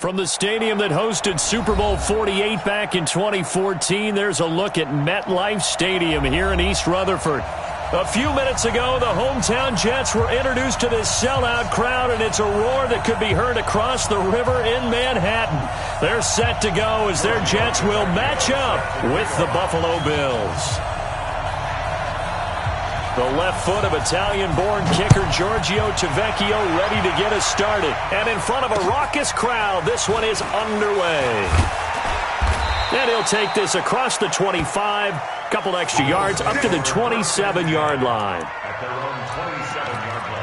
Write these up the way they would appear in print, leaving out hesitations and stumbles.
From the stadium that hosted Super Bowl 48 back in 2014, there's a look at MetLife Stadium here in East Rutherford. A few minutes ago, the hometown Jets were introduced to this sellout crowd, and it's a roar that could be heard across the river in Manhattan. They're set to go as their Jets will match up with the Buffalo Bills. The left foot of Italian-born kicker Giorgio Tavecchio ready to get us started. And in front of a raucous crowd, this one is underway. And he'll take this across the 25, couple extra yards, up to the 27-yard line. At their own 27-yard line.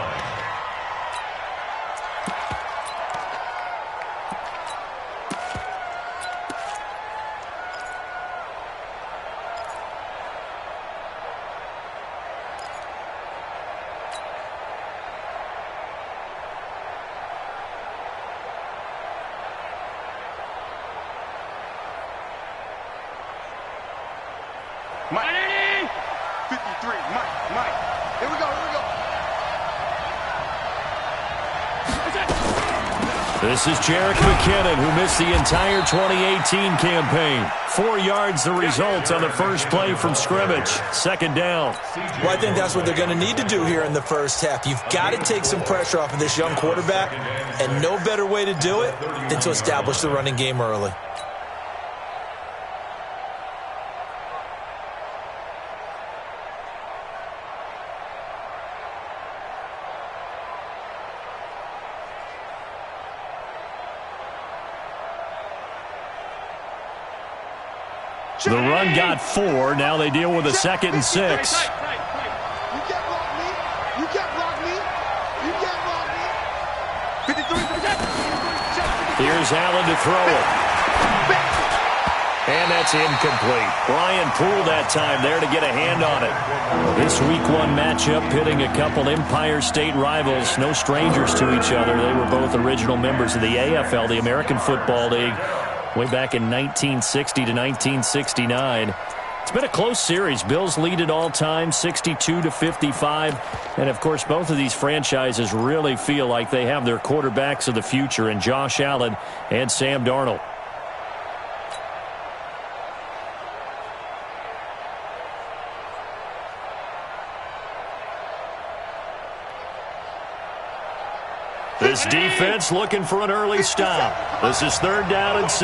Mike. 53. Mike. Here we go. This is Jerick McKinnon, who missed the entire 2018 campaign. 4 yards the result on the first play from scrimmage. Second down. Well, I think that's what they're going to need to do here in the first half. You've got to take some pressure off of this young quarterback, and no better way to do it than to establish the running game early. The run got 4. Now they deal with a 2nd and 6. You can't block me. You can't block me. You can't block me. 53. Here's Allen to throw it. And that's incomplete. Brian Poole that time there to get a hand on it. This Week 1 matchup pitting a couple Empire State rivals, no strangers to each other. They were both original members of the AFL, the American Football League, way back in 1960 to 1969. It's been a close series. Bills lead it all time, 62-55. And, of course, both of these franchises really feel like they have their quarterbacks of the future in Josh Allen and Sam Darnold. This defense looking for an early stop. This is 3rd down and 6.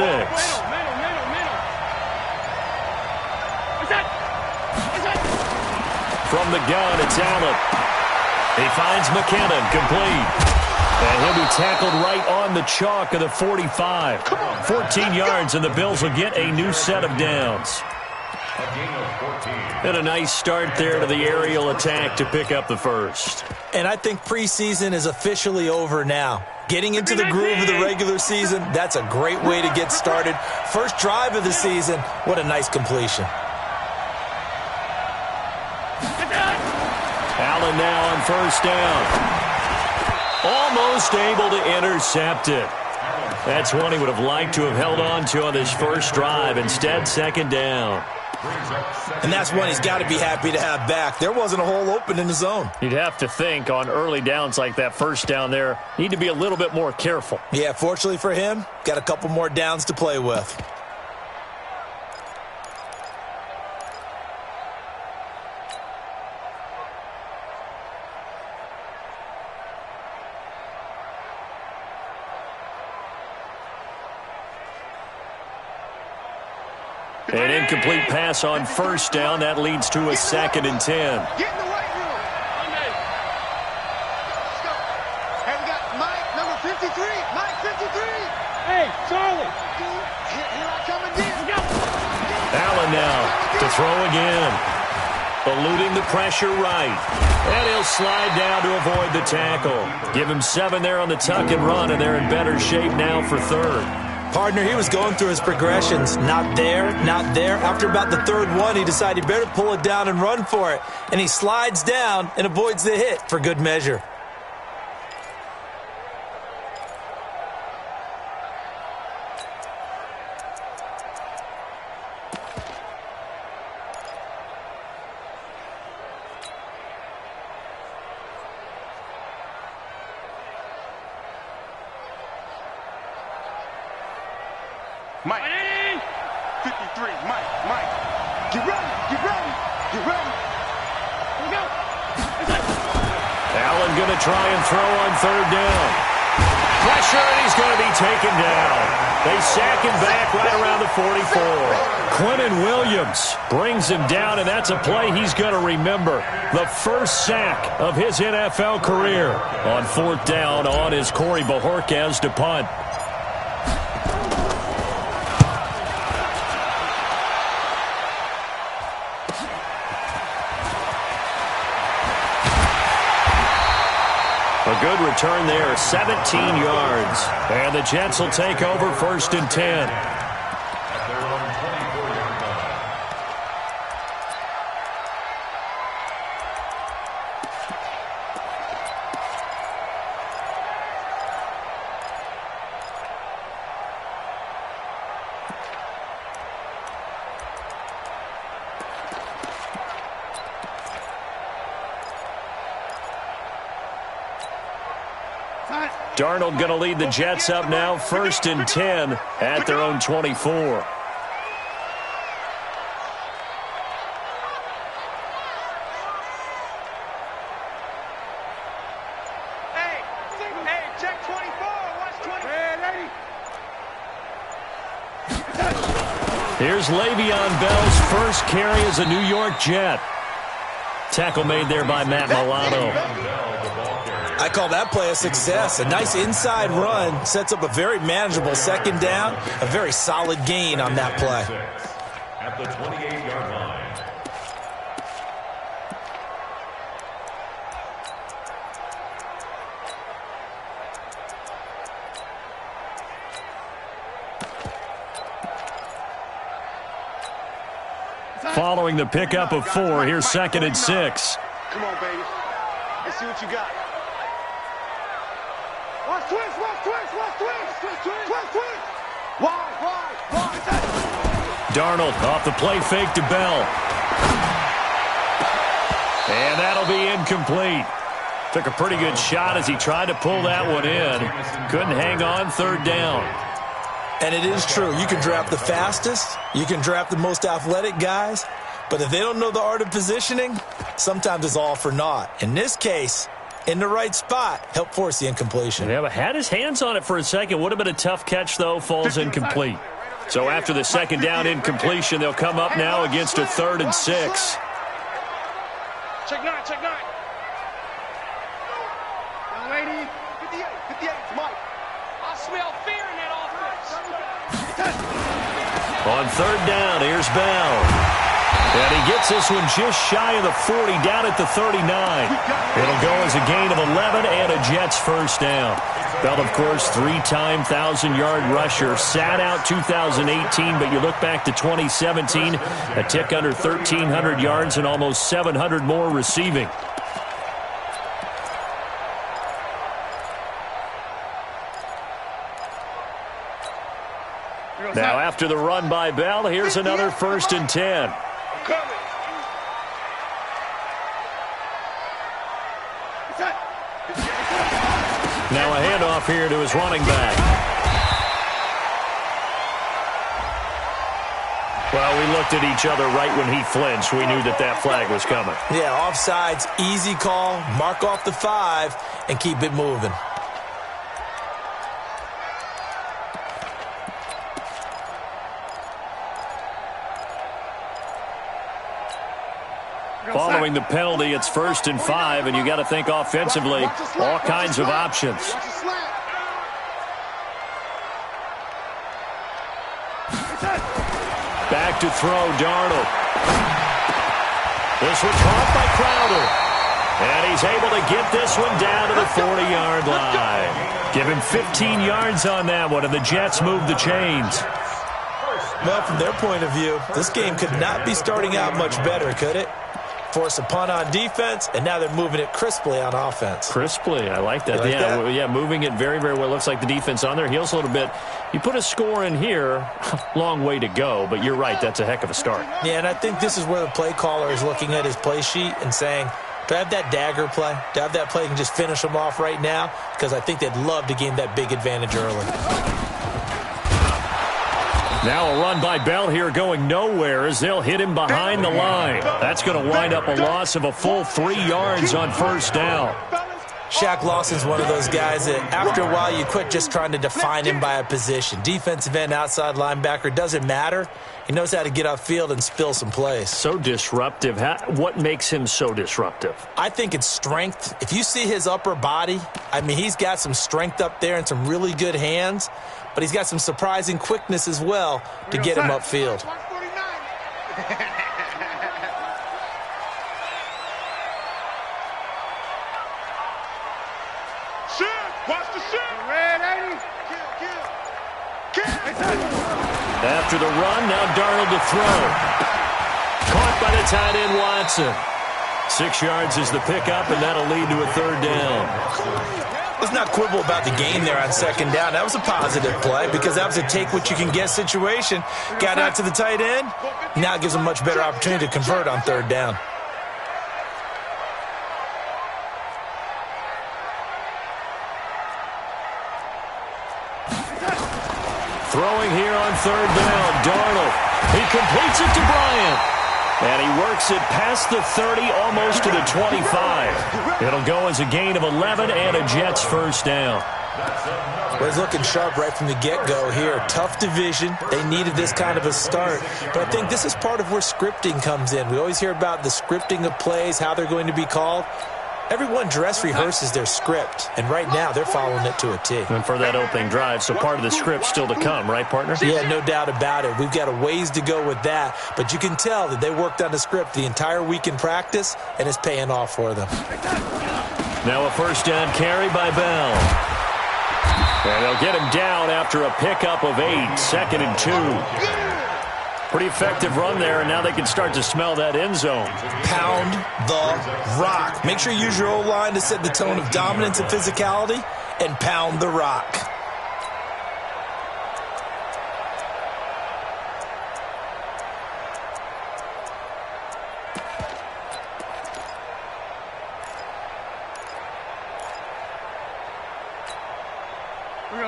From the gun, it's Allen. He finds McKinnon, complete. And he'll be tackled right on the chalk of the 45. 14 yards, and the Bills will get a new set of downs. And a nice start there to the aerial attack to pick up the first. And I think preseason is officially over now. Getting into the groove of the regular season, that's a great way to get started. First drive of the season, what a nice completion. Allen now on 1st down. Almost able to intercept it. That's one he would have liked to have held on to on this first drive. Instead, 2nd down. And that's one he's got to be happy to have back. There wasn't a hole open in the zone. You'd have to think on early downs like that first down there, need to be a little bit more careful. Yeah, fortunately for him, got a couple more downs to play with. An incomplete pass on 1st down. That leads to a 2nd and 10. Get in the weight room. Let's go. Hey, we got Mike, number 53. Mike, 53. Hey, Charlie. Here I come again. Allen now to throw again. Eluding the pressure right. And he'll slide down to avoid the tackle. Give him 7 there on the tuck and run, and they're in better shape now for 3rd. Partner, he was going through his progressions. Not there, not there. After about the 3rd one, he decided he better pull it down and run for it. And he slides down and avoids the hit for good measure. Mike. 53, Mike. Get ready, get ready, get ready. Here we go. Allen going to try and throw on third down. Pressure, and he's going to be taken down. They sack him back right around the 44. Quentin Williams brings him down, and that's a play he's going to remember. The first sack of his NFL career. On fourth down, on is Corey Bojorquez to punt. A good return there, 17 yards. And the Jets will take over first and 10. At their own 24-yard line. Darnold going to lead the Jets up now, first and 10 at their own 24. Hey, check 24. Watch 20. Here's Le'Veon Bell's first carry as a New York Jet. Tackle made there by Matt Milano. I call that play a success. A nice inside run sets up a very manageable second down. A very solid gain on that play. At the 28-yard line. Following the pickup of 4, here's second and 6. Come on, baby. Let's see what you got. Watch twist, watch twist, watch twist, twist. Wide. Darnold off the play fake to Bell. And that'll be incomplete. Took a pretty good shot as he tried to pull that one in. Couldn't hang on, third down. And it is true. You can draft the fastest. You can draft the most athletic guys. But if they don't know the art of positioning, sometimes it's all for naught. In this case, in the right spot, help force the incompletion. Yeah, but had his hands on it for a second. Would have been a tough catch, though. Falls incomplete. So after the second down incompletion, they'll come up now against a 3rd and 6. Check 9. Young lady, 58, it's Mike. I smell fear in that offense. On third down, here's Bell. And he gets this one just shy of the 40, down at the 39. It'll go as a gain of 11 and a Jets first down. Bell, of course, 3-time 1,000-yard rusher. Sat out 2018, but you look back to 2017, a tick under 1,300 yards and almost 700 more receiving. Now, after the run by Bell, here's another 1st and 10. Now a handoff here to his running back. Well, we looked at each other right when he flinched. We knew that that flag was coming. Yeah, offsides, easy call, mark off the 5, and keep it moving. Following the penalty, it's 1st and 5, and you got to think offensively, all kinds of options. Back to throw, Darnold. This one caught by Crowder. And he's able to get this one down to the 40-yard line. Give him 15 yards on that one, and the Jets move the chains. Well, from their point of view, this game could not be starting out much better, could it? Force a punt on defense, and now they're moving it crisply on offense. Crisply, I like that. Like that? Yeah, moving it very, very well. Looks like the defense on their heels a little bit. You put a score in here, long way to go, but you're right, that's a heck of a start. Yeah, and I think this is where the play caller is looking at his play sheet and saying, do I have that dagger play? Do I have that play and just finish them off right now? Because I think they'd love to gain that big advantage early. Now a run by Bell here going nowhere as they'll hit him behind the line. That's going to wind up a loss of a full 3 yards on first down. Shaq Lawson's one of those guys that after a while you quit just trying to define him by a position. Defensive end, outside linebacker, doesn't matter. He knows how to get upfield and spill some plays. So disruptive. What makes him so disruptive? I think it's strength. If you see his upper body, I mean, he's got some strength up there and some really good hands, but he's got some surprising quickness as well to get him upfield. After the run, now Darnold to throw. Caught by the tight end, Watson. 6 yards is the pickup, and that'll lead to a third down. Let's not quibble about the game there on second down. That was a positive play because that was a take-what-you-can-get situation. Got out to the tight end. Now it gives them a much better opportunity to convert on third down. Throwing here on third down, Darnold. He completes it to Bryant. And he works it past the 30, almost to the 25. It'll go as a gain of 11 and a Jets first down. Well, he's looking sharp right from the get-go here. Tough division. They needed this kind of a start. But I think this is part of where scripting comes in. We always hear about the scripting of plays, how they're going to be called. Everyone dress rehearses their script, and right now they're following it to a T. And for that opening drive, so part of the script still to come, right, partner? Yeah, no doubt about it. We've got a ways to go with that, but you can tell that they worked on the script the entire week in practice, and it's paying off for them. Now a first down carry by Bell. And they'll get him down after a pickup of 8, 2nd and 2. Pretty effective run there, and now they can start to smell that end zone. Pound the rock. Make sure you use your O-line to set the tone of dominance and physicality, and pound the rock.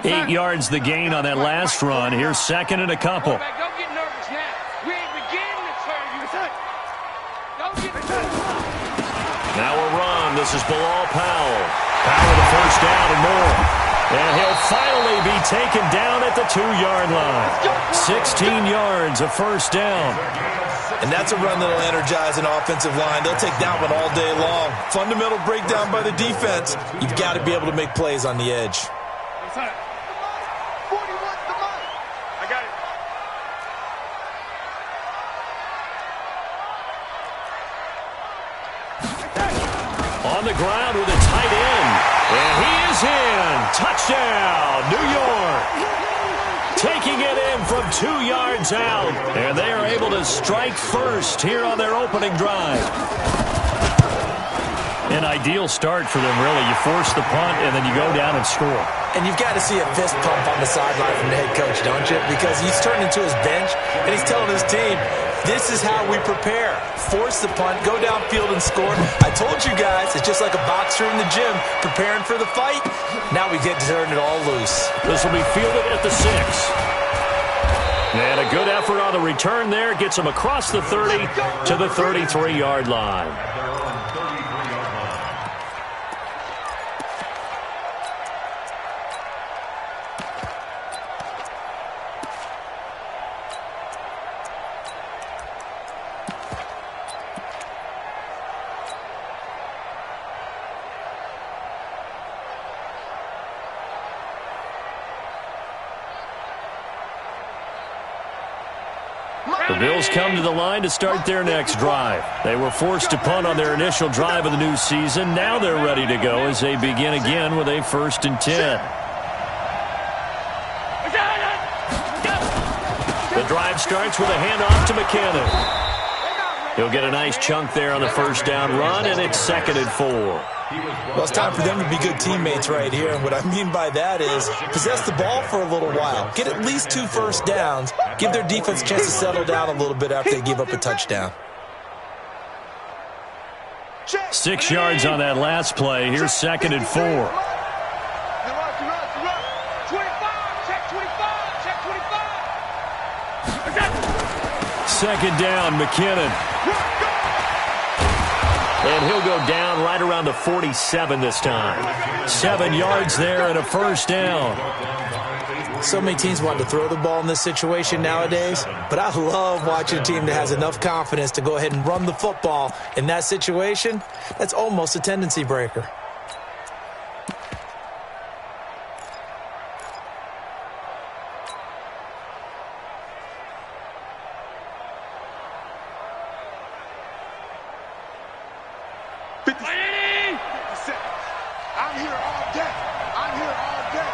Eight yards the gain on that last run. Here's second and a couple. Now a run. This is Bilal Powell. Powell the first down and more. And he'll finally be taken down at the 2-yard line. 16 yards, a first down. And that's a run that'll energize an offensive line. They'll take that one all day long. Fundamental breakdown by the defense. You've got to be able to make plays on the edge. On the ground with a tight end. And he is in. Touchdown, New York. Taking it in from 2 yards out. And they are able to strike first here on their opening drive. An ideal start for them, really. You force the punt, and then you go down and score. And you've got to see a fist pump on the sideline from the head coach, don't you? Because he's turned into his bench, and he's telling his team, this is how we prepare. Force the punt, go downfield and score. I told you guys, it's just like a boxer in the gym preparing for the fight. Now we get to turn it all loose. This will be fielded at the 6. And a good effort on the return there. Gets him across the 30 to the 33-yard line. The Bills come to the line to start their next drive. They were forced to punt on their initial drive of the new season. Now they're ready to go as they begin again with a 1st and 10. The drive starts with a handoff to McKinnon. He'll get a nice chunk there on the first down run, and it's 2nd and 4. Well, it's time for them to be good teammates right here. And what I mean by that is possess the ball for a little while. Get at least 2 first downs. Give their defense a chance to settle down a little bit after they give up a touchdown. 6 yards on that last play. Here's 2nd and 4. second down, McKinnon. And he'll go down right around the 47 this time. 7 yards there and a first down. So many teams want to throw the ball in this situation nowadays, but I love watching a team that has enough confidence to go ahead and run the football. In that situation, that's almost a tendency breaker. I'm here all day. I'm here all day.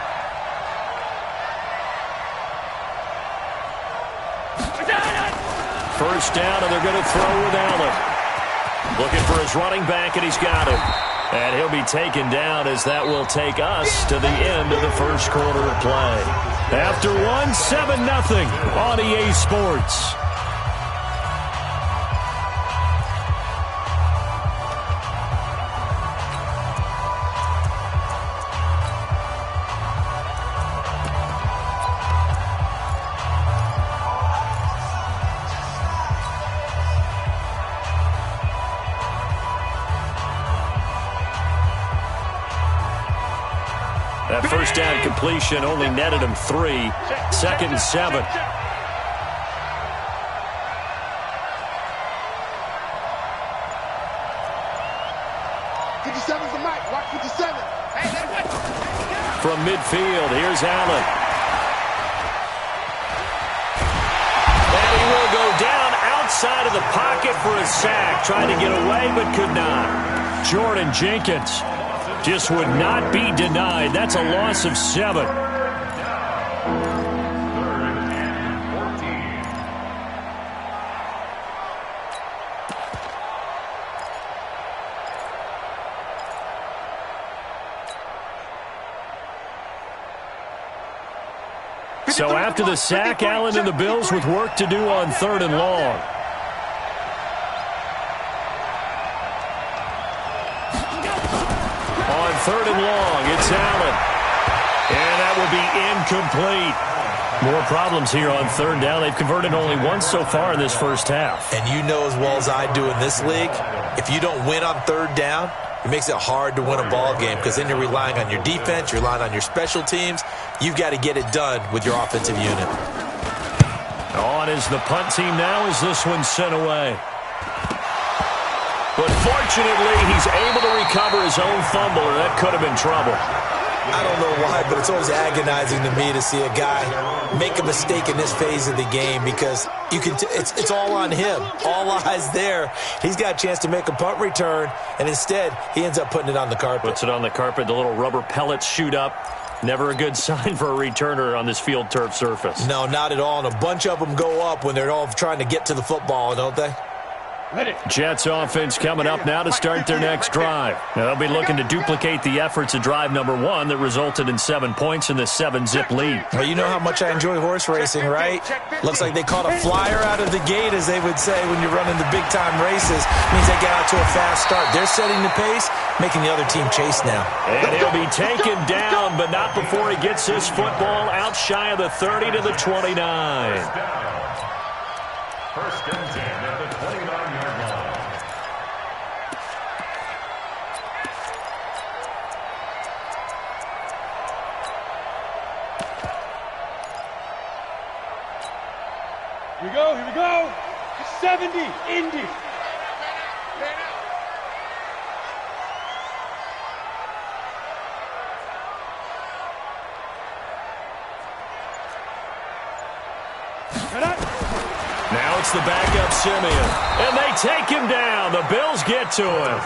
First down, and they're going to throw with Allen. Looking for his running back, and he's got him. And he'll be taken down as that will take us to the end of the first quarter of play. After one, 7-0 on EA Sports. That first down completion only netted him 3. 2nd and 7. 57's the mic. Watch 57. From midfield, here's Allen. And he will go down outside of the pocket for a sack. Trying to get away, but could not. Jordan Jenkins just would not be denied. That's a loss of 7. So after the sack, Allen and the Bills with work to do on 3rd and long. On 3rd and long, it's Allen. And that will be incomplete. More problems here on 3rd down. They've converted only once so far in this first half. And you know as well as I do in this league, if you don't win on 3rd down, it makes it hard to win a ball game because then you're relying on your defense, you're relying on your special teams. You've got to get it done with your offensive unit. On is the punt team now as this one's sent away. But fortunately, he's able to recover his own fumble, or that could have been trouble. I don't know why, but it's always agonizing to me to see a guy make a mistake in this phase of the game because you can. It's all on him. All eyes there. He's got a chance to make a punt return, and instead, he ends up putting it on the carpet. Puts it on the carpet. The little rubber pellets shoot up. Never a good sign for a returner on this field turf surface. No, not at all. And a bunch of them go up when they're all trying to get to the football, don't they? Jets offense coming up now to start their next drive. Now they'll be looking to duplicate the efforts of drive number 1 that resulted in 7 points in the 7-zip lead. Well, you know how much I enjoy horse racing, right? Looks like they caught a flyer out of the gate, as they would say when you're running the big-time races. Means they get out to a fast start. They're setting the pace, making the other team chase now. And he'll be taken down, but not before he gets his football out shy of the 30 to the 29. First and 10 at the 29-yard line. Here we go. 70, Indy. Now it's the backup Simeon. And they take him down. The Bills get to him.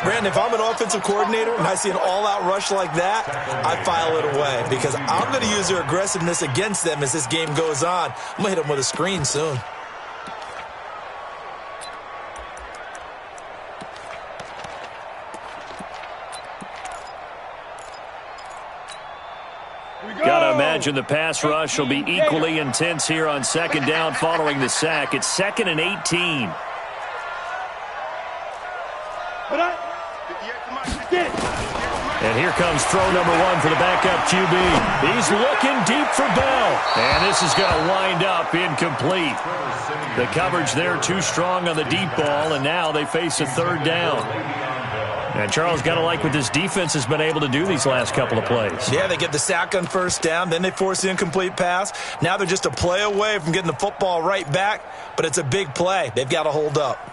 Brandon, if I'm an offensive coordinator and I see an all-out rush like that, I file it away because I'm going to use their aggressiveness against them as this game goes on. I'm going to hit them with a screen soon. Gotta imagine the pass rush will be equally intense here on 2nd down following the sack. It's 2nd and 18. And here comes throw number 1 for the backup QB. He's looking deep for Bell. And this is going to wind up incomplete. The coverage there too strong on the deep ball, and now they face a third down. And Charles, got to like what this defense has been able to do these last couple of plays. Yeah, they get the sack on first down, then they force the incomplete pass. Now they're just a play away from getting the football right back, but it's a big play. They've got to hold up.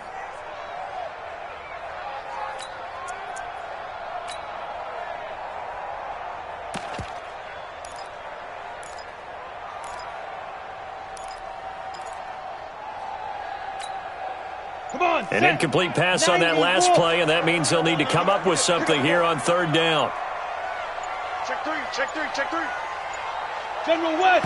An incomplete pass on that last play, and that means they'll need to come up with something here on third down. Check three, check three, check three. General West.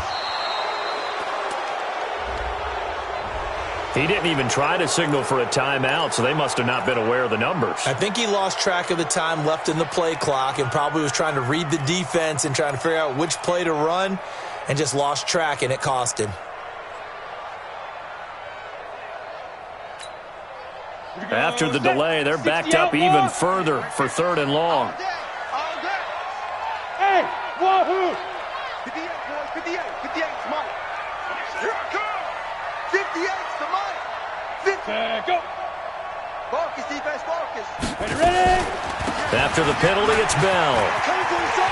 He didn't even try to signal for a timeout, so they must have not been aware of the numbers. I think he lost track of the time left in the play clock and probably was trying to read the defense and trying to figure out which play to run and just lost track, and it cost him. After the delay, they're backed up even further for third and long. All day. Hey, wahoo! 58, boys, 58, 58's mine. Here I come. 58's the mine. 50. Go. Focus, defense, focus. Ready? After the penalty, it's Bell. Coming to the side.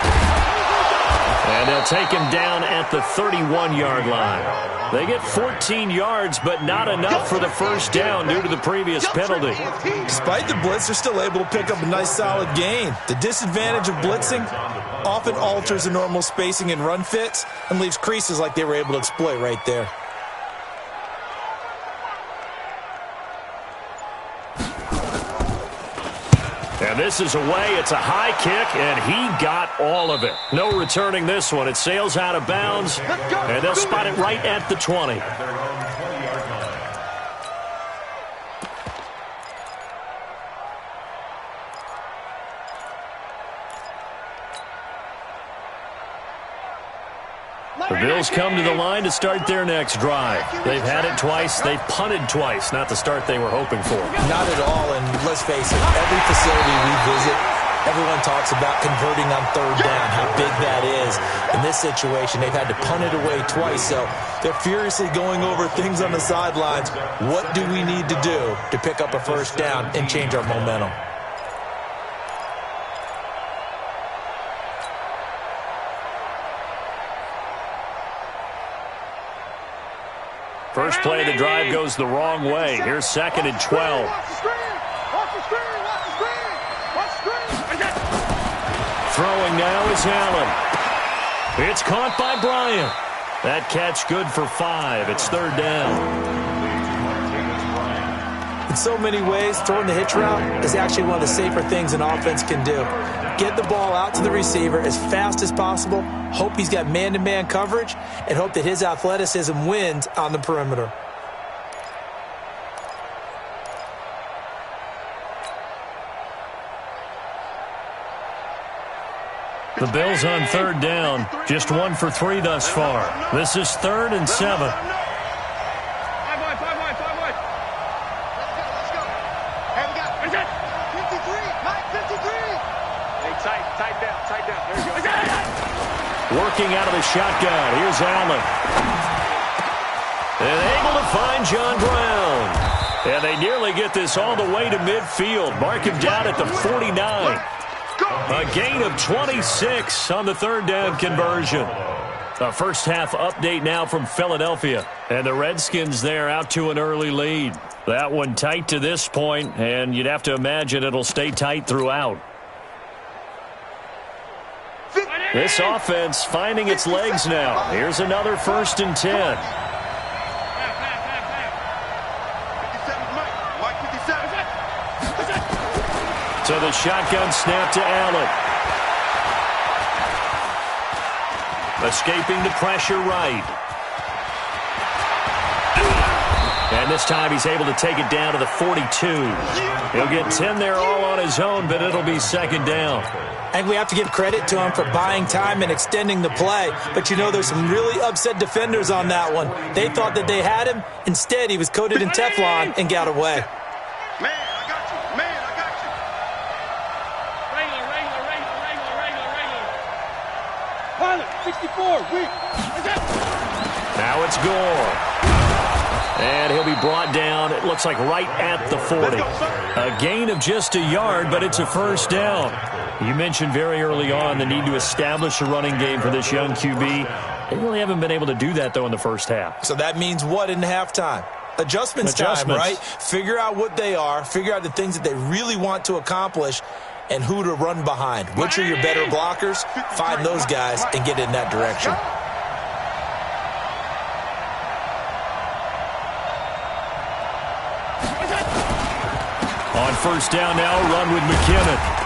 And they'll take him down at the 31-yard line. They get 14 yards, but not enough for the first down due to the previous penalty. Despite the blitz, they're still able to pick up a nice solid gain. The disadvantage of blitzing often alters the normal spacing and run fits and leaves creases like they were able to exploit right there. And this is away. It's a high kick, and he got all of it. No returning this one. It sails out of bounds, and they'll spot it right at the 20. The Bills come to the line to start their next drive. They've had it twice. They've punted twice. Not the start they were hoping for. Not at all, and let's face it, every facility we visit, everyone talks about converting on third down, how big that is. In this situation, they've had to punt it away twice, so they're furiously going over things on the sidelines. What do we need to do to pick up a first down and change our momentum? First play of the drive goes the wrong way. Here's 2nd and 12. Watch the screen. Watch the screen. Watch the screen. Watch the screen. Throwing now is Allen. It's caught by Bryant. That catch good for 5. It's third down. In so many ways, throwing the hitch route is actually one of the safer things an offense can do. Get the ball out to the receiver as fast as possible, hope he's got man-to-man coverage, and hope that his athleticism wins on the perimeter. The Bills on third down, just 1 for 3 thus far. This is 3rd and 7. Working out of the shotgun. Here's Allen. And able to find John Brown. And they nearly get this all the way to midfield. Mark him down at the 49. A gain of 26 on the third down conversion. A first half update now from Philadelphia. And the Redskins there out to an early lead. That one tight to this point, and you'd have to imagine it'll stay tight throughout. This offense finding its legs now. Here's another 1st and 10. 57, Mike 57. So the shotgun snap to Allen. Escaping the pressure right. And this time he's able to take it down to the 42. He'll get 10 there all on his own, but it'll be 2nd down. I think we have to give credit to him for buying time and extending the play. But, you know, there's some really upset defenders on that one. They thought that they had him. Instead, he was coated in Teflon and got away. Man, I got you. Man, I got you. 64, weak. Now it's Gore. And he'll be brought down, it looks like right at the 40. A gain of just a yard, but it's a first down. You mentioned very early on the need to establish a running game for this young QB. They really haven't been able to do that, though, in the first half. So that means what in halftime? Adjustments time, right? Figure out what they are, figure out the things that they really want to accomplish, and who to run behind. Which are your better blockers? Find those guys and get in that direction. On first down now, run with McKinnon.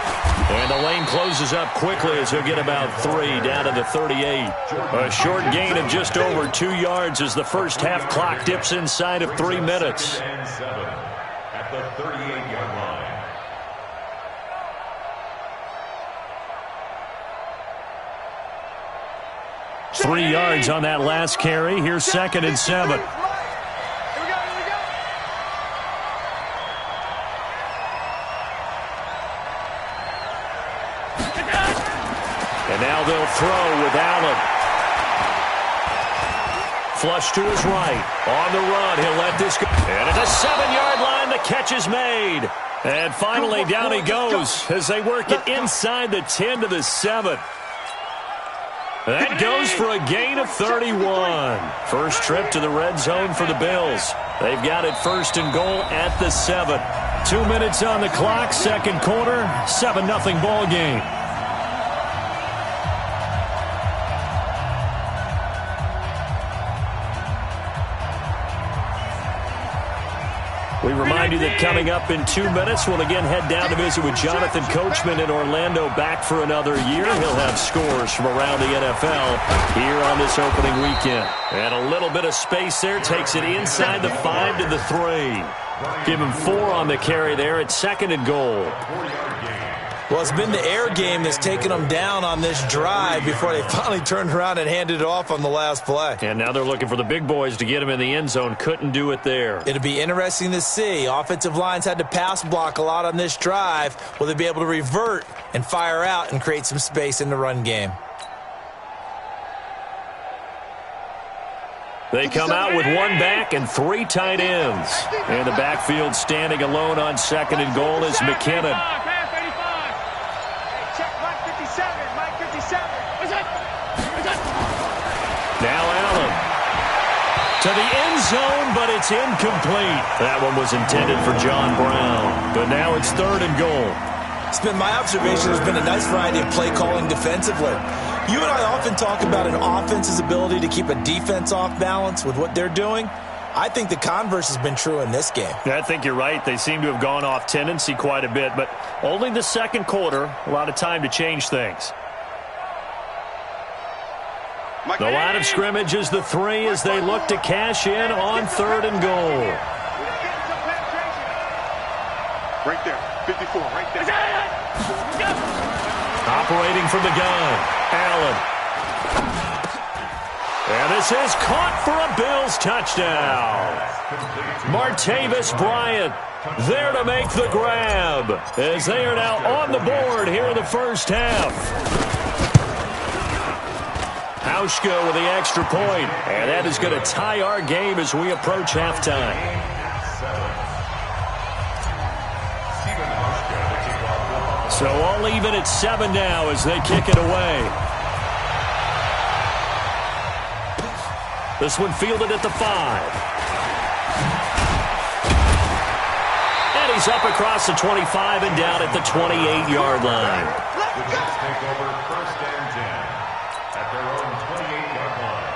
And the lane closes up quickly as he'll get about 3 down to the 38. A short gain of just over 2 yards as the first half clock dips inside of 3 minutes. At the 38-yard line. Three yards on that last carry. Here's 2nd and 7. And now they'll throw with Allen. Flush to his right. On the run, he'll let this go. And at the 7-yard line, the catch is made. And finally, down he goes as they work it inside the 10 to the 7. That goes for a gain of 31. First trip to the red zone for the Bills. They've got it 1st and goal at the 7. 2 minutes on the clock, second quarter, 7-0 ball game. We remind you that coming up in 2 minutes, we'll again head down to visit with Jonathan Coachman in Orlando, back for another year. He'll have scores from around the NFL here on this opening weekend. And a little bit of space there, takes it inside the 5 to the 3. Give him 4 on the carry there at 2nd and goal. Well, it's been the air game that's taken them down on this drive before they finally turned around and handed it off on the last play. And now they're looking for the big boys to get him in the end zone. Couldn't do it there. It'll be interesting to see. Offensive lines had to pass block a lot on this drive. Will they be able to revert and fire out and create some space in the run game? They come out with 1 back and 3 tight ends. And the backfield standing alone on 2nd and goal is McKinnon. Now Allen to the end zone, but it's incomplete. That one was intended for John Brown, but now it's 3rd and goal. It's been my observation there's been a nice variety of play calling defensively. You and I often talk about an offense's ability to keep a defense off balance with what they're doing. I think the converse has been true in this game. I think you're right. They seem to have gone off tendency quite a bit, but only the second quarter, a lot of time to change things. The line of scrimmage is the 3 as they look to cash in on 3rd and goal. Right there, 54, right there. Operating from the gun, Allen. And this is caught for a Bills touchdown. Martavis Bryant there to make the grab as they are now on the board here in the first half. Hauschka with the extra point, and that is going to tie our game as we approach halftime. So all even at 7 now as they kick it away. This one fielded at the 5. And he's up across the 25 and down at the 28-yard line. The Bills take over 1st and 10 at their own 28-yard line.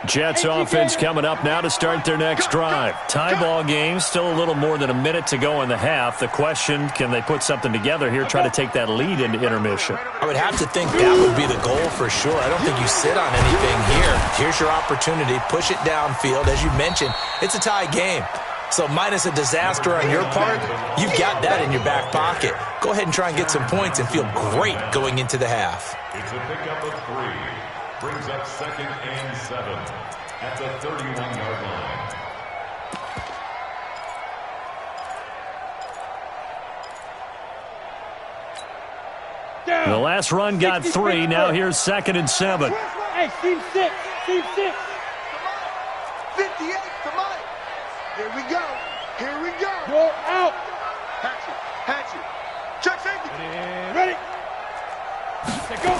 Jets offense coming up now to start their next drive. Tie ball game, still a little more than a minute to go in the half. The question, can they put something together here, try to take that lead into intermission? I would have to think that would be the goal for sure. I don't think you sit on anything here. Here's your opportunity. Push it downfield. As you mentioned, it's a tie game. So minus a disaster on your part, you've got that in your back pocket. Go ahead and try and get some points and feel great going into the half. It's a pickup of 3. Brings up 2nd and 7 at the 31-yard line. The last run got 3. Now here's 2nd and 7. Hey, team 6. Team 6. 58 to Mike. Here we go. Here we go. You're out. Hatchet. Hatchet. Check safety. And ready. Set go.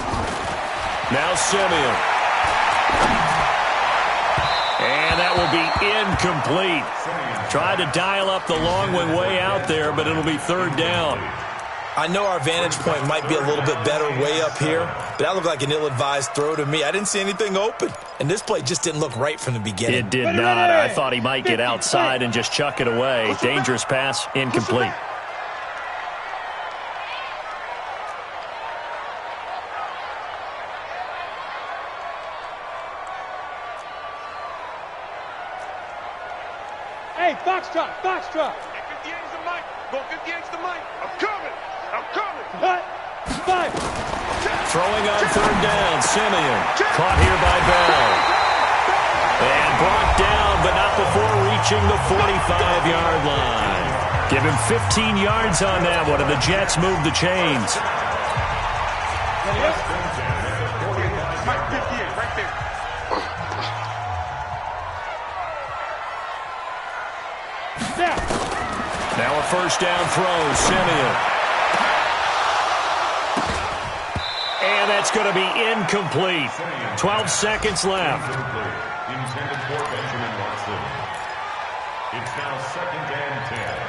Now Simeon. And that will be incomplete. Tried to dial up the long one way out there, but it'll be 3rd down. I know our vantage point might be a little bit better way up here, but that looked like an ill-advised throw to me. I didn't see anything open, and this play just didn't look right from the beginning. It did not. I thought he might get outside and just chuck it away. Dangerous pass, incomplete. Hey, foxtrot. Foxtrot. 58 to Mike. Go 58 to Mike. I'm coming. I'm coming. Cut. 5. Throwing on 3rd down, Simeon. Caught here by Bell. And brought down, but not before reaching the 45-yard line. Give him 15 yards on that one, and the Jets move the chains. Mike 58 right there. Now. Now a 1st down throw, Simeon. And that's going to be incomplete. 12 seconds left. Intended for Benjamin Watson. It's now 2nd and 10.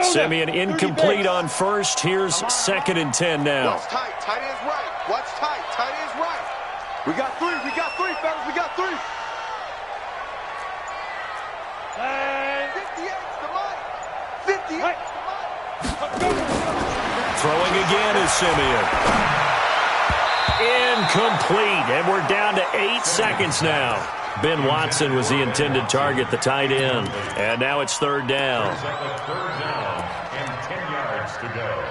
Simeon incomplete on 1st. Here's 2nd and 10 now. Watch tight. Tight end's right. Watch tight. Tight end's right. We got 3. We got 3, fellas. We got 3. 58 to Mike. 58 Right. to Mike. Throwing again is Simeon. Incomplete, and we're down to 8 seconds now. Ben Watson was the intended target, the tight end. And now it's 3rd down. It's at the 3rd down and 10 yards to go.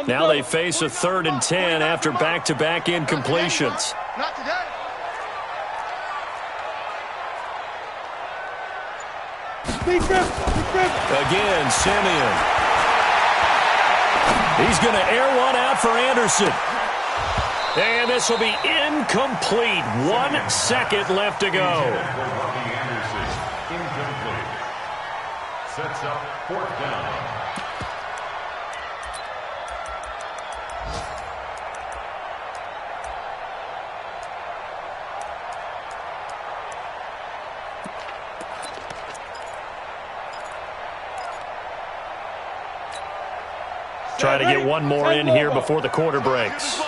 Now they face a 3rd and 10 after back-to-back incompletions. Not today. Again, Simeon. He's going to air one out for Anderson. And this will be incomplete. 1 second left to go. Anderson, incomplete. Sets up 4th down. Try to get one more in here before the quarter breaks.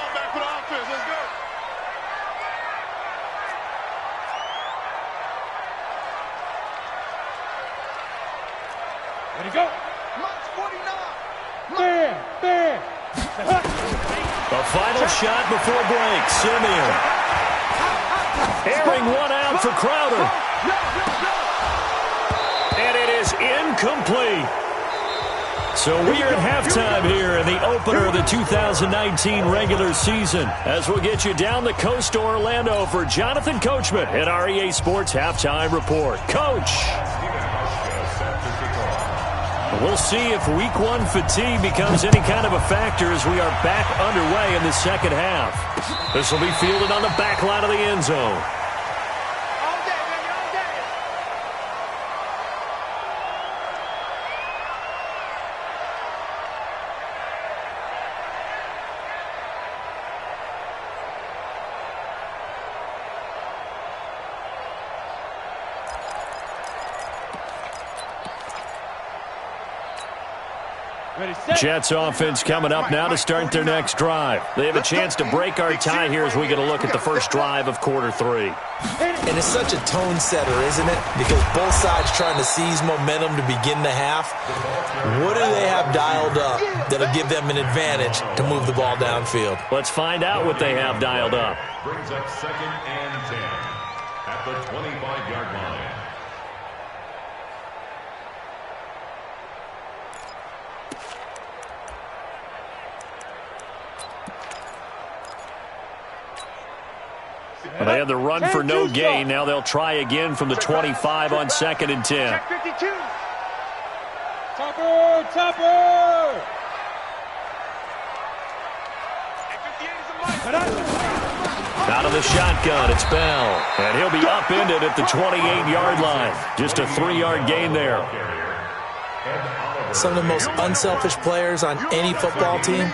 Ready, go. Mike's 49. Bam. A final shot before break. Simeon. Airing one out for Crowder. And it is incomplete. So we are at halftime here in the opener of the 2019 regular season, as we'll get you down the coast to Orlando for Jonathan Coachman at our EA Sports Halftime Report. Coach. We'll see if Week 1 fatigue becomes any kind of a factor as we are back underway in the second half. This will be fielded on the back line of the end zone. Ready, set. Jets offense coming up now to start their next drive. They have a chance to break our tie here as we get a look at the first drive of quarter 3. And it's such a tone setter, isn't it? Because both sides trying to seize momentum to begin the half. What do they have dialed up that'll give them an advantage to move the ball downfield? Let's find out what they have dialed up. Brings up 2nd and 10 at the 25-yard line. Well, they had the run for no gain. Now they'll try again from the 25 on 2nd and 10. Check 52. Topper, topper. Out of the shotgun, it's Bell. And he'll be upended at the 28-yard line. Just a 3-yard gain there. Some of the most unselfish players on any football team,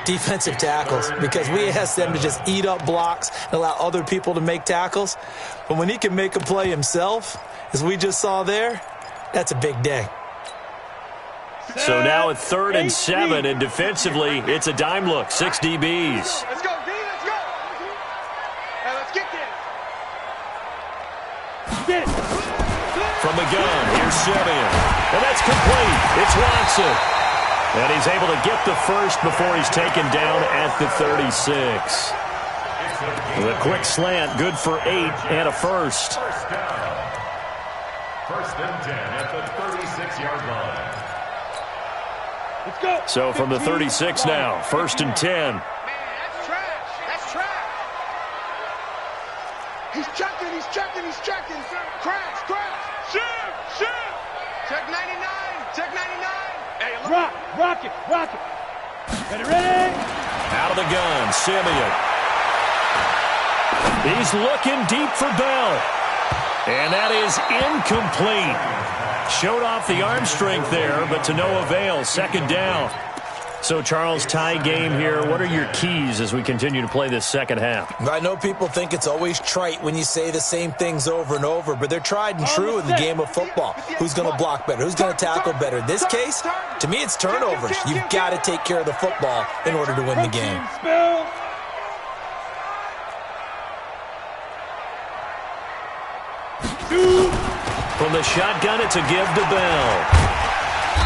defensive tackles, because we ask them to just eat up blocks and allow other people to make tackles. But when he can make a play himself, as we just saw there, that's a big day. So now at 3rd and 7, and defensively, it's a dime look, 6 DBs. Let's go, D, let's go. Hey, let's get this. Get it. From the gun, here's Simeon. And that's complete. It's Watson. And he's able to get the first before he's taken down at the 36. The quick slant, good for 8 and a first. First down. 1st and 10 at the 36-yard line. Let's go. So from the 36 now, 1st and 10. Man, that's trash. That's trash. He's checking, he's checking, he's checking. Crash, crash. Shoot, shoot. Check 99, check 99. Hey, look. Rock it, rock it. Ready, ready. Out of the gun, Simeon. He's looking deep for Bell. And that is incomplete. Showed off the arm strength there, but to no avail. 2nd down. So, Charles, tie game here. What are your keys as we continue to play this second half? I know people think it's always trite when you say the same things over and over, but they're tried and true in the game of football. Who's going to block better? Who's going to tackle better? In this case, to me, it's turnovers. You've got to take care of the football in order to win the game. Spell. From the shotgun, it's a give to Bell.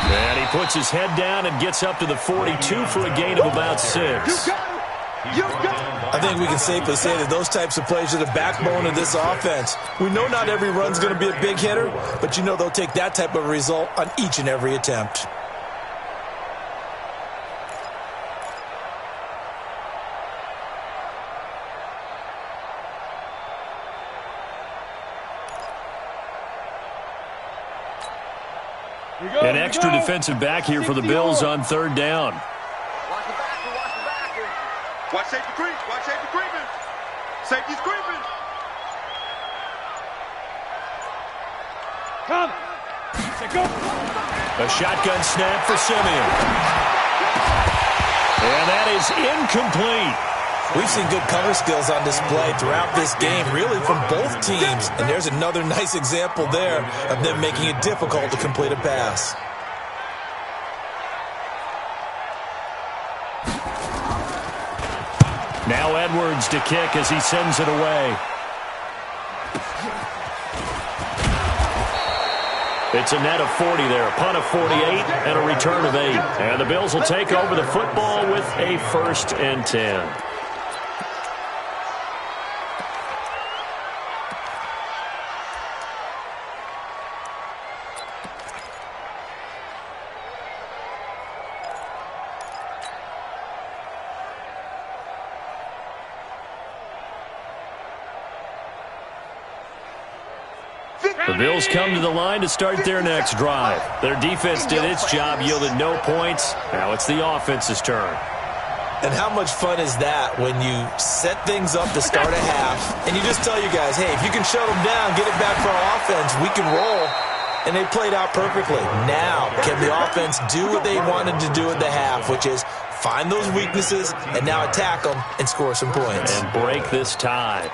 And he puts his head down and gets up to the 42 for a gain of about 6. I think we can safely say that those types of plays are the backbone of this offense. We know not every run's going to be a big hitter, but you know they'll take that type of result on each and every attempt. An extra defensive back here for the Bills on 3rd down. Watch the backer, watch the backer. Watch safety creep, watch safety creeping. Safety's creeping. Come. Let's go. A shotgun snap for Simeon. And that is incomplete. We've seen good cover skills on display throughout this game, really from both teams. And there's another nice example there of them making it difficult to complete a pass. Now Edwards to kick as he sends it away. It's a net of 40 there, a punt of 48, and a return of 8. And the Bills will take over the football with a 1st and 10. The Bills come to the line to start their next drive. Their defense did its job, yielded no points. Now it's the offense's turn. And how much fun is that when you set things up to start a half and you just tell your guys, hey, if you can shut them down, get it back for our offense, we can roll. And they played out perfectly. Now, can the offense do what they wanted to do at the half, which is find those weaknesses and now attack them and score some points. And break this tie.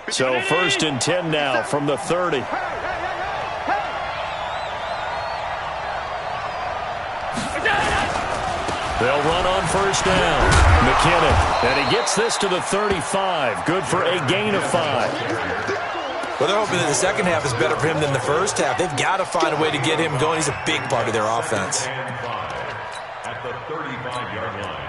So 1st and 10 now from the 30. They'll run on 1st down. McKinnon, and he gets this to the 35. Good for a gain of 5. Well, they're hoping that the second half is better for him than the first half. They've got to find a way to get him going. He's a big part of their offense. At the 35-yard line.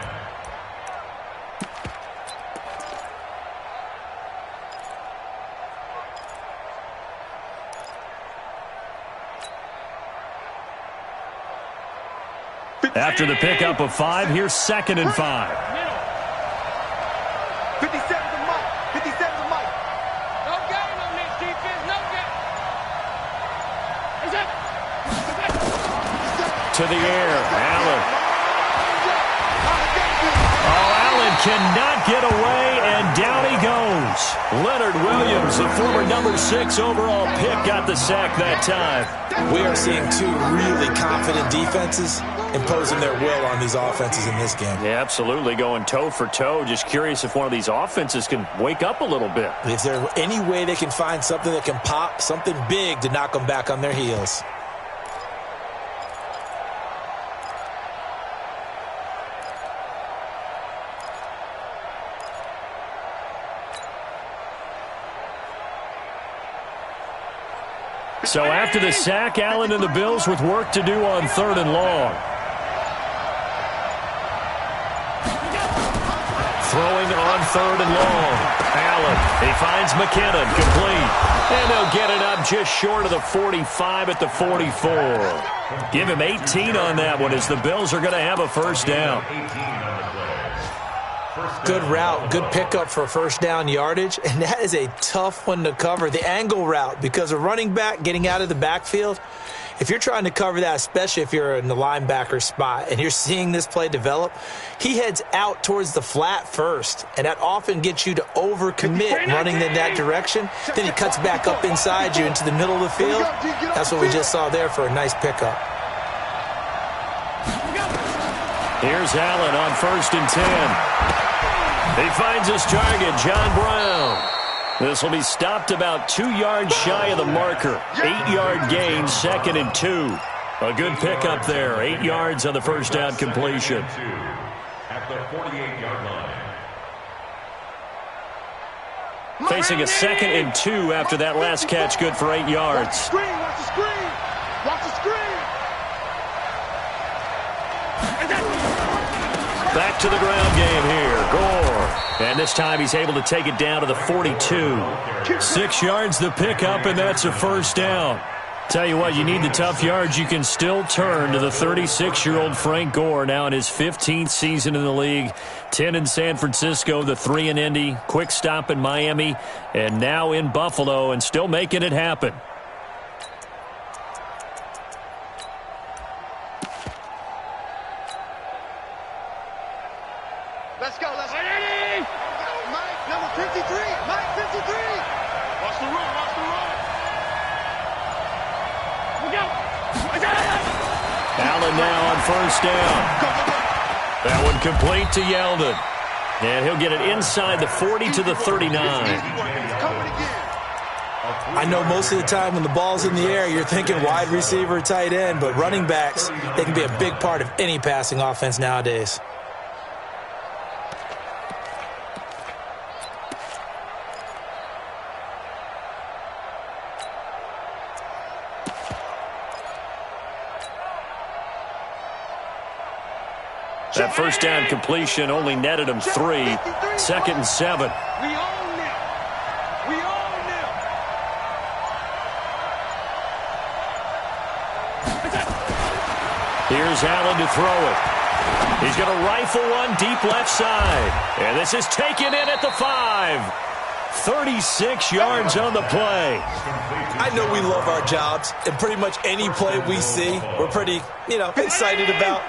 After the pickup of 5, here's 2nd and 5. 57 to Mike. 57 to Mike. No gain on this defense. No gain. Is it? To the air, Allen. Oh, Allen cannot get away, and down he goes. Leonard Williams, the former number 6 overall pick, got the sack that time. We are seeing two really confident defenses imposing their will on these offenses in this game. Yeah, absolutely, going toe for toe. Just curious if one of these offenses can wake up a little bit. Is there any way they can find something that can pop, something big to knock them back on their heels? So after the sack, Allen and the Bills with work to do on 3rd and long. Throwing on 3rd and long. Allen, he finds McKinnon, complete. And they'll get it up just short of the 45 at the 44. Give him 18 on that one as the Bills are going to have a 1st down. Good route, good pickup for 1st down yardage, and that is a tough one to cover. The angle route, because a running back getting out of the backfield, if you're trying to cover that, especially if you're in the linebacker spot and you're seeing this play develop, he heads out towards the flat first, and that often gets you to overcommit running in that direction. Then he cuts back up inside you into the middle of the field. That's what we just saw there for a nice pickup. Here's Allen on 1st and 10. He finds his target, John Brown. This will be stopped about 2 yards shy of the marker. 8-yard gain, 2nd and 2. A good pickup there. 8 yards on the 1st down completion. At the 48-yard line. Facing a 2nd and 2 after that last catch, good for 8 yards. Screen, watch the screen. Watch the screen. Back to the ground game here. Gore. And this time he's able to take it down to the 42. 6 yards the pickup, and that's a 1st down. Tell you what, you need the tough yards. You can still turn to the 36-year-old Frank Gore, now in his 15th season in the league. 10 in San Francisco, the 3 in Indy, quick stop in Miami, and now in Buffalo, and still making it happen. Let's go, let's go. Mike, number 53. Mike, 53. Watch the run, watch the run. We go. Allen now on 1st down. That one complete to Yeldon. And he'll get it inside the 40 to the 39. I know most of the time when the ball's in the air, you're thinking wide receiver, tight end, but running backs, they can be a big part of any passing offense nowadays. That 1st down completion only netted him 3. 2nd and 7. We own them. We own them. Here's Allen to throw it. He's going to rifle one deep left side. And this is taken in at the 5. 36 yards on the play. I know we love our jobs, and pretty much any play we see, we're pretty, excited about.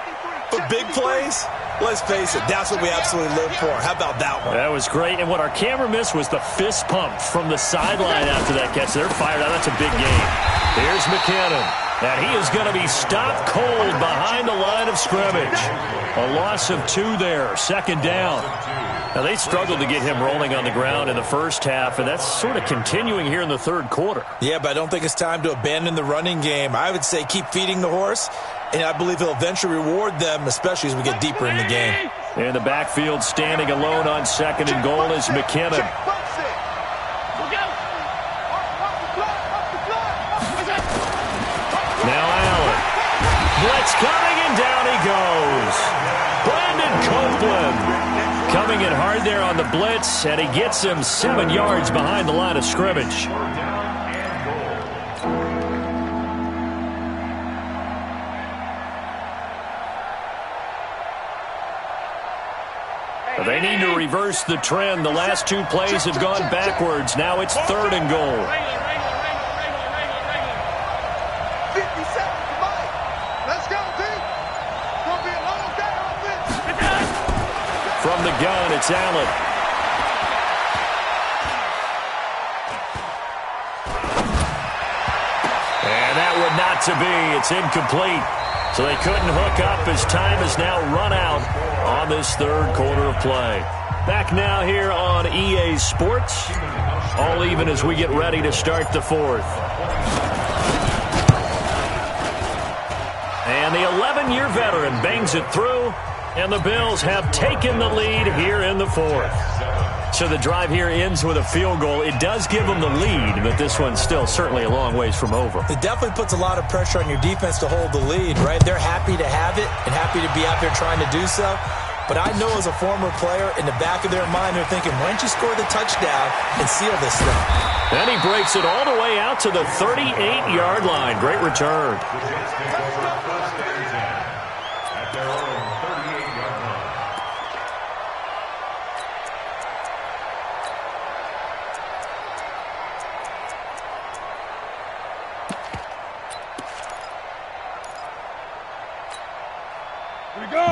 But big plays, let's face it, that's what we absolutely live for. How about that one? That was great. And what our camera missed was the fist pump from the sideline after that catch. They're fired out. That's a big game. Here's McKinnon. And he is going to be stopped cold behind the line of scrimmage. A loss of 2 there, second down. Now, they struggled to get him rolling on the ground in the first half, and that's sort of continuing here in the third quarter. Yeah, but I don't think it's time to abandon the running game. I would say keep feeding the horse, and I believe he'll eventually reward them, especially as we get deeper in the game. In the backfield, standing alone on second and goal is McKinnon. Now Allen. Blitz coming, and down he goes. Brandon Copeland coming in hard there on the blitz, and he gets him 7 yards behind the line of scrimmage. They need to reverse the trend. The last 2 plays have gone backwards. Now it's third and goal. 50 seconds to Mike. Let's go, team. It's going to be a long day on this. From the gun, it's Allen. And that would not to be. It's incomplete. So they couldn't hook up as time has now run out on this third quarter of play. Back now here on EA Sports. All even as we get ready to start the fourth. And the 11-year veteran bangs it through, and the Bills have taken the lead here in the fourth. So the drive here ends with a field goal. It does give them the lead, but this one's still certainly a long ways from over. It definitely puts a lot of pressure on your defense to hold the lead, right? They're happy to have it and happy to be out there trying to do so. But I know as a former player, in the back of their mind, they're thinking, why don't you score the touchdown and seal this thing? And he breaks it all the way out to the 38-yard line. Great return.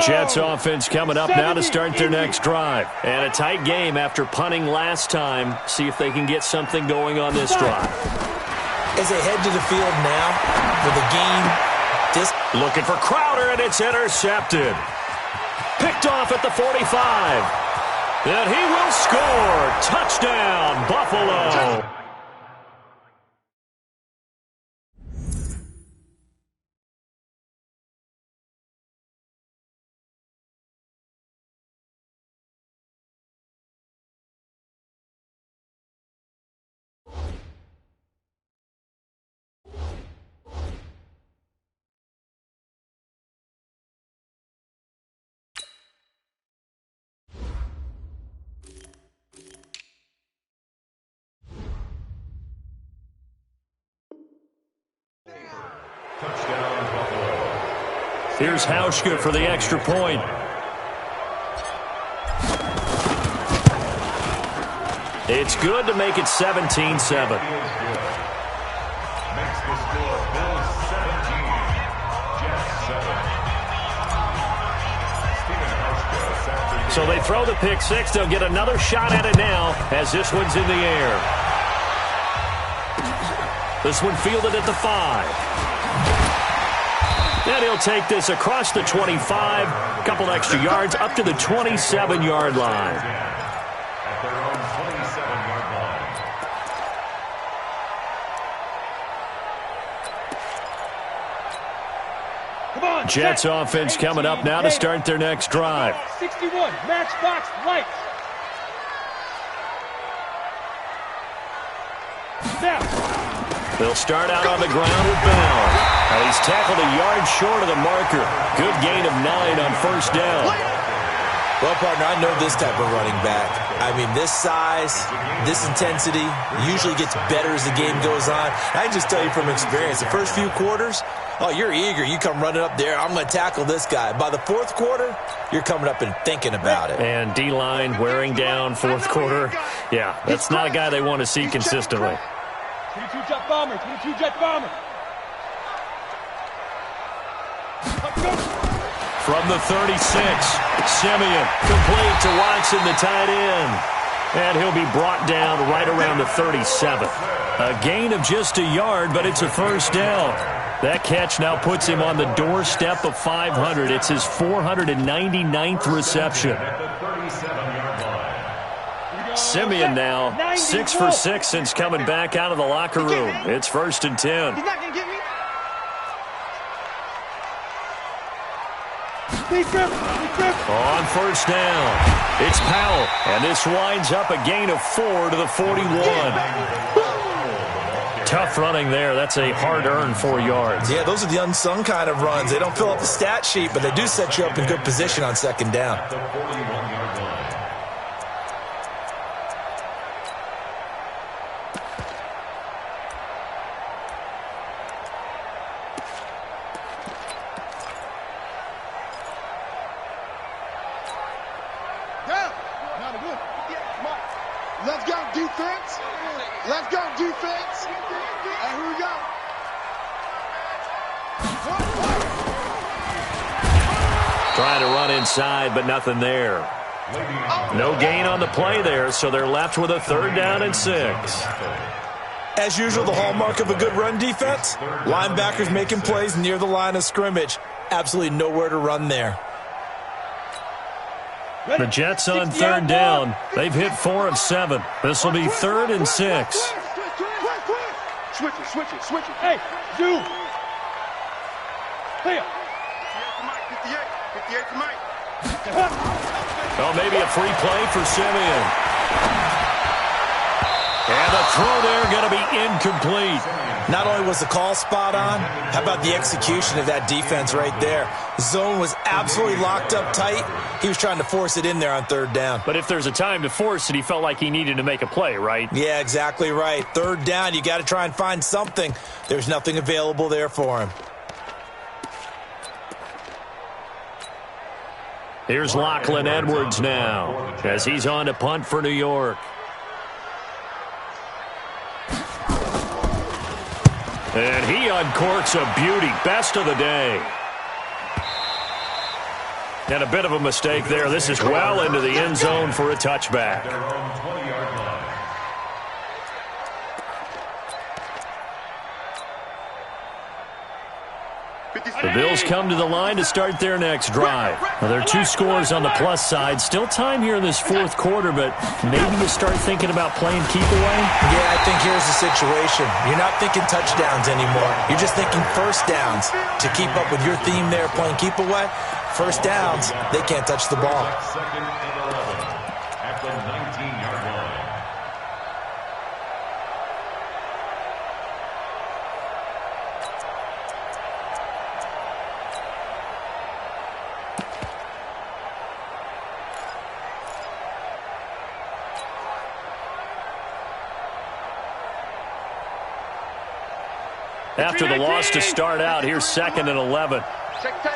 Jets offense coming up now to start their next drive. And a tight game after punting last time. See if they can get something going on this drive. As they head to the field now for the game. Looking for Crowder, and it's intercepted. Picked off at the 45. And he will score. Touchdown, Buffalo. Here's Hauschka for the extra point. It's good to make it 17-7. Makes the score Bills 17, Jets 7. So they throw the pick six. They'll get another shot at it now as this one's in the air. This one fielded at the 5. And he'll take this across the 25, a couple extra yards, up to the 27-yard line. At their own 27-yard line. Come on, Jets offense coming up now to start their next drive. 61, matchbox lights. Now. They'll start out on the ground with Bell. And he's tackled a yard short of the marker. Good gain of 9 on first down. Well, partner, I know this type of running back. I mean, this size, this intensity usually gets better as the game goes on. I can just tell you from experience, the first few quarters, oh, you're eager. You come running up there, I'm going to tackle this guy. By the fourth quarter, you're coming up and thinking about it. And D-line wearing down fourth quarter. Yeah, that's not a guy they want to see consistently. 22 jet bomber, 22 jet bomber. From the 36, Simeon complete to Watson, the tight end. And he'll be brought down right around the 37. A gain of just a yard, but it's a first down. That catch now puts him on the doorstep of 500. It's his 499th reception. Simeon now 6 for 6 since coming back out of the locker room. It's 1st and 10. He's not going to get me. On 1st down, it's Powell, and this winds up a gain of 4 to the 41. Tough running there. That's a hard-earned 4 yards. Yeah, those are the unsung kind of runs. They don't fill up the stat sheet, but they do set you up in good position on 2nd down. Let's go, defense. Let's go, defense. And here we go. Trying to run inside, but nothing there. No gain on the play there, so they're left with a 3rd down and 6. As usual, the hallmark of a good run defense, linebackers making plays near the line of scrimmage. Absolutely nowhere to run there. The Jets on 3rd down. They've hit 4 of 7. This will be 3rd and 6. Switch it. Hey, dude. Hey. 58 to Mike. Well, maybe a free play for Simeon. And the throw there going to be incomplete. Not only was the call spot on, how about the execution of that defense right there? The zone was absolutely locked up tight. He was trying to force it in there on 3rd down. But if there's a time to force it, he felt like he needed to make a play, right? Yeah, exactly right. 3rd down, you got to try and find something. There's nothing available there for him. Here's Lachlan Edwards now as he's on to punt for New York. And he uncorks a beauty. Best of the day. And a bit of a mistake there. This is well into the end zone for a touchback. The Bills come to the line to start their next drive. Well, there are 2 scores on the plus side. Still time here in this 4th quarter, but maybe you start thinking about playing keep away? Yeah, I think here's the situation. You're not thinking touchdowns anymore. You're just thinking 1st downs. To keep up with your theme there, playing keep away, 1st downs, they can't touch the ball. 2nd and 11 at the 19-yard line. After the loss to start out, here's 2nd and 11. Check tight.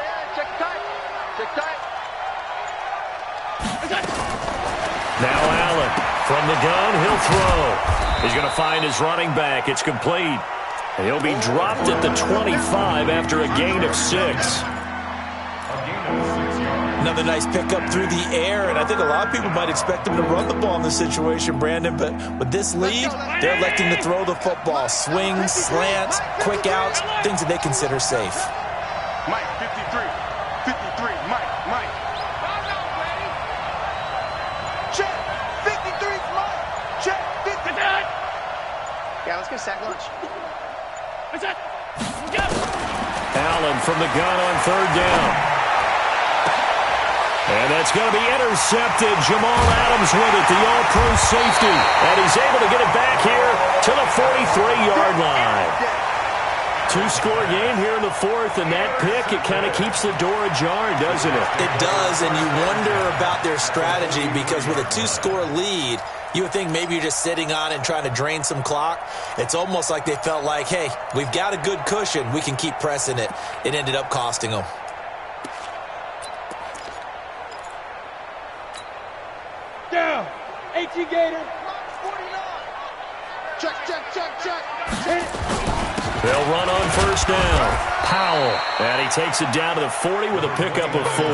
Now Allen from the gun, he'll throw. He's going to find his running back. It's complete. And he'll be dropped at the 25 after a gain of 6. Another nice pickup through the air, and I think a lot of people might expect him to run the ball in this situation, Brandon, but with this lead, they're electing to throw the football. Swings, slants, quick outs, things that they consider safe. Mike, 53, Mike. Check, 53's Mike. Check, 53. Yeah, let's get a sack lunch. What's that? Allen from the gun on 3rd down. And that's going to be intercepted. Jamal Adams with it, the all-pro safety. And he's able to get it back here to the 43-yard line. 2-score game here in the 4th, and that pick, it kind of keeps the door ajar, doesn't it? It does, and you wonder about their strategy because with a 2-score lead, you would think maybe you're just sitting on and trying to drain some clock. It's almost like they felt like, hey, we've got a good cushion. We can keep pressing it. It ended up costing them. Down. 18 Gator. Check. They'll run on 1st down. Powell. And he takes it down to the 40 with a pickup of 4.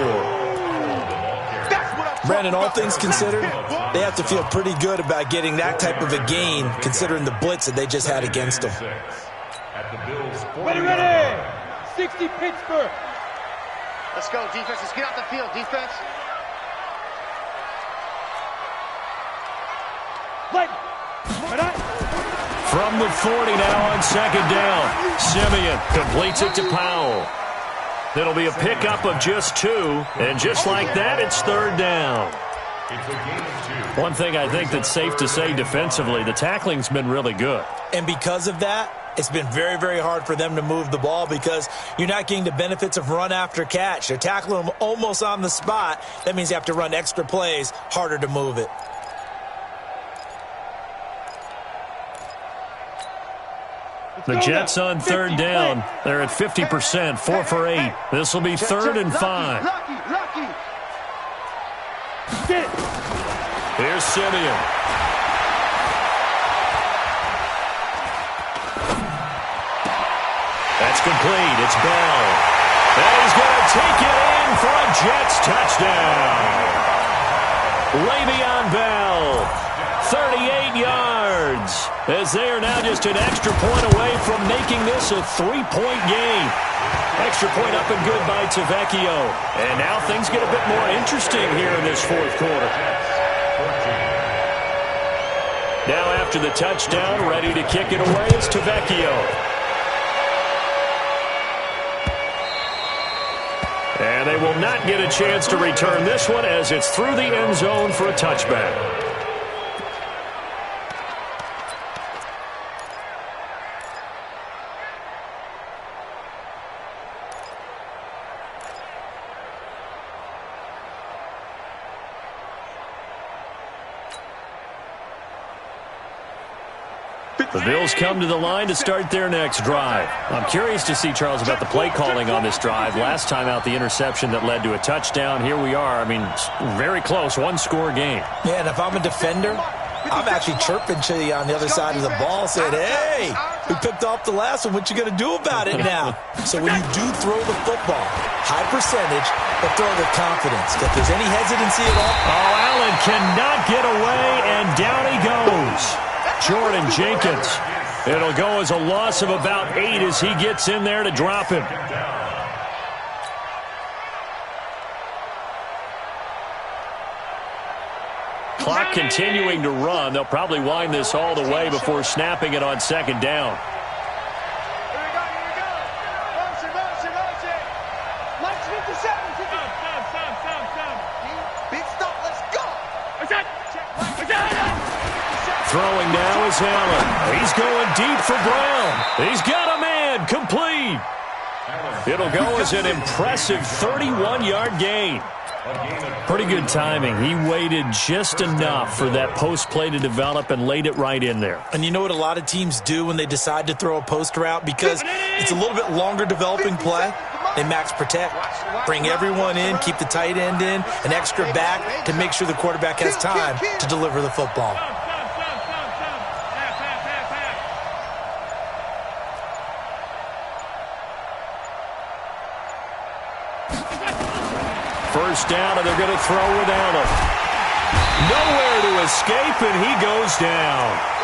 Brandon, all things considered, they have to feel pretty good about getting that type of a gain considering the blitz that they just had against them. at the Bills' 40-yard Ready, line. ready. 60 Pittsburgh. Let's go, defense. Let's get out the field, defense. Play. Ready. From the 40 now on second down. Simeon completes it to Powell. It'll be a pickup of just 2, and just like that, it's third down. It's a gain of 2. One thing I think that's safe to say defensively, the tackling's been really good. And because of that, it's been very, very hard for them to move the ball because you're not getting the benefits of run after catch. They're tackling them almost on the spot. That means you have to run extra plays, harder to move it. The Jets on third down. They're at 50%, 4 for 8. This will be third and 5. Lucky. Get it. Here's Simeon. That's complete. It's Bell. And he's going to take it in for a Jets touchdown. Le'Veon Bell, 38 yards, as they are now just an extra point away from making this a 3-point game. Extra point up and good by Tavecchio. And now things get a bit more interesting here in this fourth quarter. Now after the touchdown, ready to kick it away is Tavecchio. And they will not get a chance to return this one as it's through the end zone for a touchback. The Bills come to the line to start their next drive. I'm curious to see, Charles, about the play calling on this drive. Last time out, the interception that led to a touchdown. Here we are. I mean, very close, one-score game. Yeah, and if I'm a defender, I'm actually chirping to you on the other side of the ball saying, hey, we picked off the last one. What you going to do about it now? So when you do throw the football, high percentage, but throw with confidence. If there's any hesitancy at all. Oh, Allen cannot get away, and down he goes. Jordan Jenkins. It'll go as a loss of about 8 as he gets in there to drop him. Clock continuing to run. They'll probably wind this all the way before snapping it on second down. Here we go. Motion. Lunch 57. Big stop. Let's go. Throwing now is Allen. He's going deep for Brown. He's got a man. Complete. It'll go as an impressive 31-yard gain. Pretty good timing. He waited just enough for that post play to develop and laid it right in there. And you know what a lot of teams do when they decide to throw a post route? Because it's a little bit longer developing play. They max protect, bring everyone in, keep the tight end in, an extra back to make sure the quarterback has time to deliver the football. First down, and they're going to throw with Allen. Nowhere to escape, and he goes down.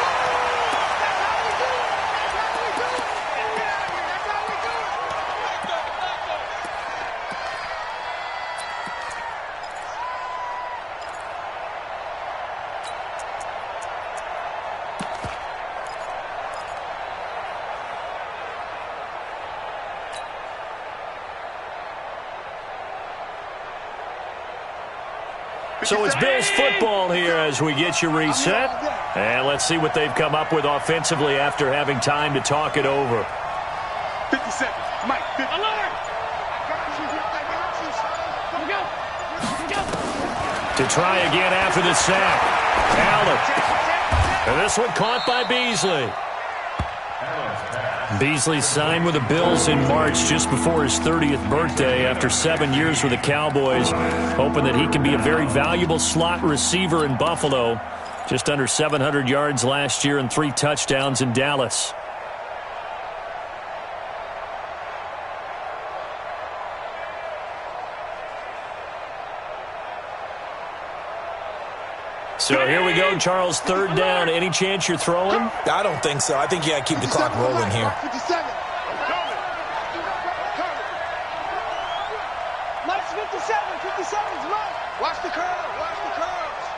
So it's Bills football here as we get you reset. And let's see what they've come up with offensively after having time to talk it over. 50 seconds. Mike, 50. Alert! To try again after the sack. Allen. And this one caught by Beasley. Beasley signed with the Bills in March just before his 30th birthday after 7 years with the Cowboys, hoping that he can be a very valuable slot receiver in Buffalo. Just under 700 yards last year and 3 touchdowns in Dallas. So here we go, Charles, third down. Any chance you're throwing? I don't think so. I think you got to keep the clock rolling here. 57. Mike's 57. 57's Mike. Watch the curve. Watch the curves.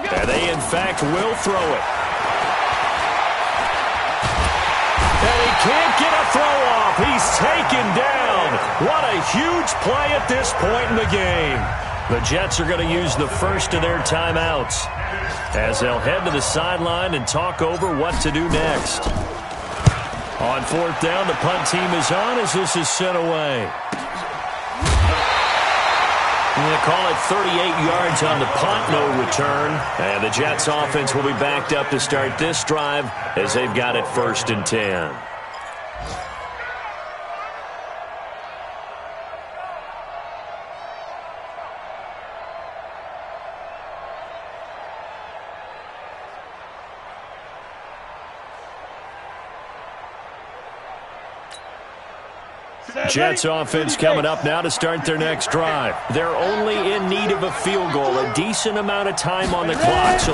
And they, in fact, will throw it. And he can't get a throw off. He's taken down. What a huge play at this point in the game. The Jets are going to use the first of their timeouts as they'll head to the sideline and talk over what to do next. On fourth down, the punt team is on as this is sent away. They call it 38 yards on the punt, no return. And the Jets offense will be backed up to start this drive as they've got it 1st and 10. Jets offense coming up now to start their next drive. They're only in need of a field goal, a decent amount of time on the clock. So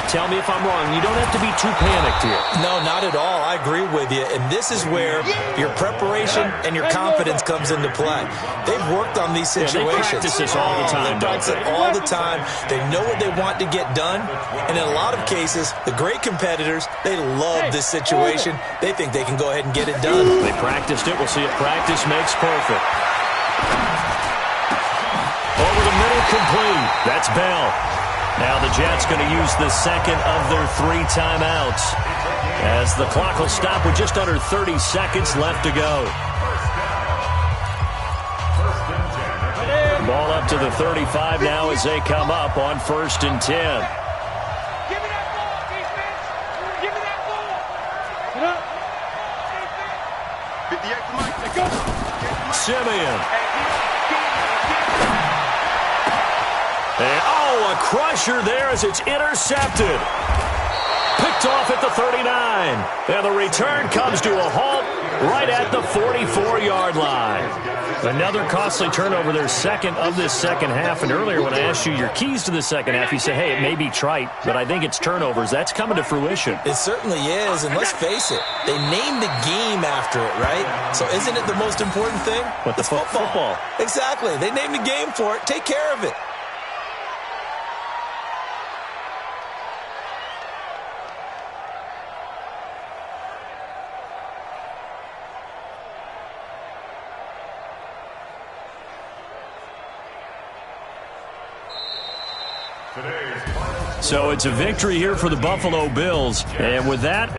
tell me if I'm wrong. You don't have to be too panicked here. No, not at all. I agree with you. And this is where your preparation and your confidence comes into play. They've worked on these situations. They practice this all the time, They practice it all the time. They know what they want to get done. And in a lot of cases, the great competitors, they love this situation. They think they can go ahead and get it done. They practiced it. We'll see if practice makes perfect. Over the middle, complete. That's Bell. Now the Jets going to use the second of their 3 timeouts as the clock will stop with just under 30 seconds left to go. Ball up to the 35 now as they come up on 1st and 10. Give me that ball, defense. Give me that ball. Get up. 58 to Mike. Let's go. Simeon. And, a crusher there as it's intercepted. Picked off at the 39. And the return comes to a halt right at the 44-yard line. Another costly turnover, their second of this second half. And earlier when I asked you your keys to the second half, you said, hey, it may be trite, but I think it's turnovers. That's coming to fruition. It certainly is, and let's face it, they named the game after it, right? So isn't it the most important thing? What, the football? Exactly. They named the game for it. Take care of it. So it's a victory here for the Buffalo Bills. And with that,